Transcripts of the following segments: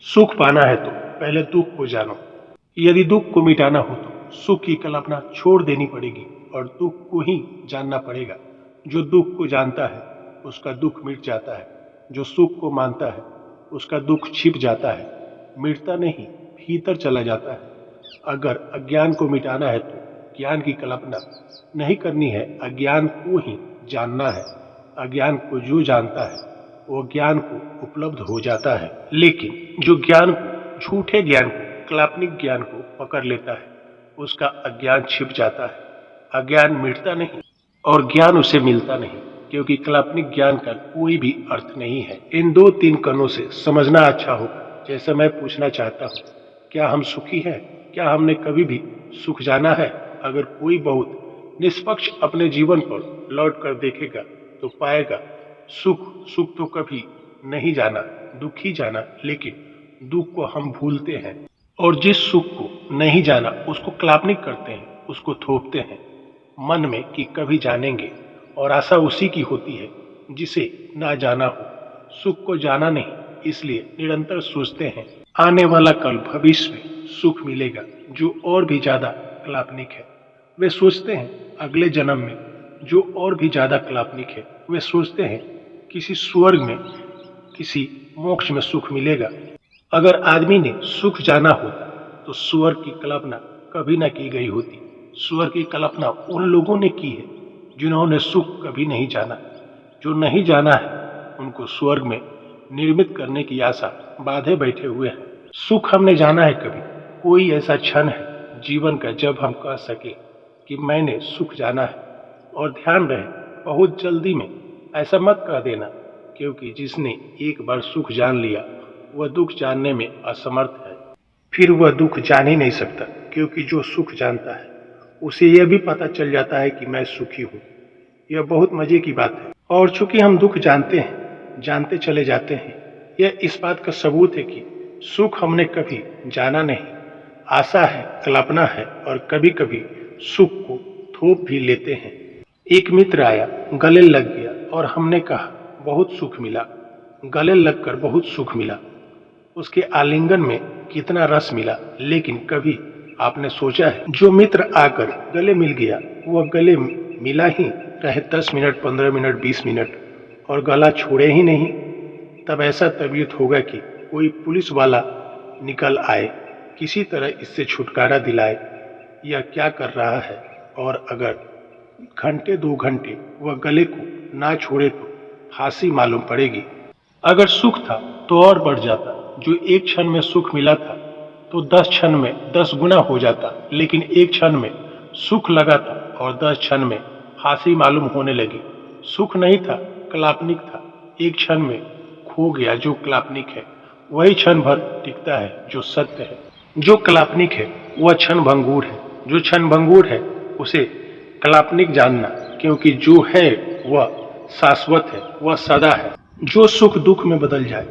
सुख पाना है तो पहले दुख को जानो। यदि दुख को मिटाना हो तो सुख की कल्पना छोड़ देनी पड़ेगी और दुख को ही जानना पड़ेगा। जो दुख को जानता है उसका दुख मिट जाता है, जो सुख को मानता है उसका दुख छिप जाता है, मिटता नहीं भीतर चला जाता है। अगर अज्ञान को मिटाना है तो ज्ञान की कल्पना नहीं करनी है, अज्ञान को ही जानना है। अज्ञान को जो जानता है वो ज्ञान को उपलब्ध हो जाता है। लेकिन जो ज्ञान को, झूठे ज्ञान को, काल्पनिक ज्ञान को पकड़ लेता है उसका अज्ञान छिप जाता है। अज्ञान मिटता नहीं और ज्ञान उसे मिलता नहीं, क्योंकि काल्पनिक ज्ञान का कोई भी अर्थ नहीं है। इन दो तीन कणों से समझना अच्छा होगा। जैसे मैं पूछना चाहता हूँ, क्या हम सुखी हैं? क्या हमने कभी भी सुख जाना है? अगर कोई बहुत निष्पक्ष अपने जीवन पर लौट कर देखेगा तो पाएगा सुख तो कभी नहीं जाना, दुख ही जाना। लेकिन दुख को हम भूलते हैं और जिस सुख को नहीं जाना उसको काल्पनिक करते हैं, उसको थोपते हैं मन में कि कभी जानेंगे, और आशा उसी की होती है जिसे ना जाना हो। सुख को जाना नहीं, इसलिए निरंतर सोचते हैं आने वाला कल, भविष्य में सुख मिलेगा जो और भी ज्यादा काल्पनिक है। वे सोचते हैं अगले जन्म में जो और भी ज्यादा काल्पनिक है। वे सोचते हैं किसी स्वर्ग में, किसी मोक्ष में सुख मिलेगा। अगर आदमी ने सुख जाना होता तो स्वर्ग की कल्पना कभी न की गई होती। स्वर्ग की कल्पना उन लोगों ने की है जिन्होंने सुख कभी नहीं जाना। जो नहीं जाना है उनको स्वर्ग में निर्मित करने की आशा बांधे बैठे हुए हैं। सुख हमने जाना है कभी? कोई ऐसा क्षण है जीवन का जब हम कह सके कि मैंने सुख जाना है? और ध्यान रहे, बहुत जल्दी में ऐसा मत कह देना, क्योंकि जिसने एक बार सुख जान लिया वह दुख जानने में असमर्थ है। फिर वह दुख जान ही नहीं सकता, क्योंकि जो सुख जानता है उसे यह भी पता चल जाता है कि मैं सुखी हूँ। यह बहुत मजे की बात है। और चूंकि हम दुख जानते हैं, जानते चले जाते हैं, यह इस बात का सबूत है कि सुख हमने कभी जाना नहीं। आशा है, कल्पना है, और कभी कभी सुख को थोप भी लेते हैं। एक मित्र आया, गले लग गया और हमने कहा बहुत सुख मिला। गले लगकर बहुत सुख मिला, उसके आलिंगन में कितना रस मिला। लेकिन कभी आपने सोचा है, जो मित्र आकर गले मिल गया वह गले मिला ही रहे 10 मिनट, 15 मिनट, 20 मिनट और गला छोड़े ही नहीं? तब ऐसा तबीयत होगा कि कोई पुलिस वाला निकल आए, किसी तरह इससे छुटकारा दिलाए। यह क्या कर रहा है? और अगर घंटे 2 घंटे वह गले को ना छोड़े तो फांसी मालूम पड़ेगी। अगर सुख था तो और बढ़ जाता। जो एक क्षण में सुख मिला था तो 10 क्षण में 10 गुना हो जाता। लेकिन एक क्षण में सुख लगा था और 10 क्षण में फांसी मालूम होने लगी। सुख नहीं था, काल्पनिक था। एक क्षण में खो गया जो काल्पनिक है, वही क्षण भर टिकता है जो सत्य है। जो काल्पनिक है वह क्षण भंगुर है, जो क्षण भंगुर है उसे काल्पनिक जानना, क्योंकि जो है वह शाश्वत है, वह सदा है। जो सुख दुख में बदल जाए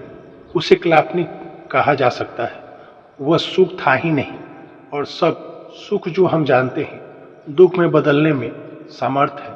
उसे काल्पनिक कहा जा सकता है। वह सुख था ही नहीं, और सब सुख जो हम जानते हैं दुख में बदलने में समर्थ है।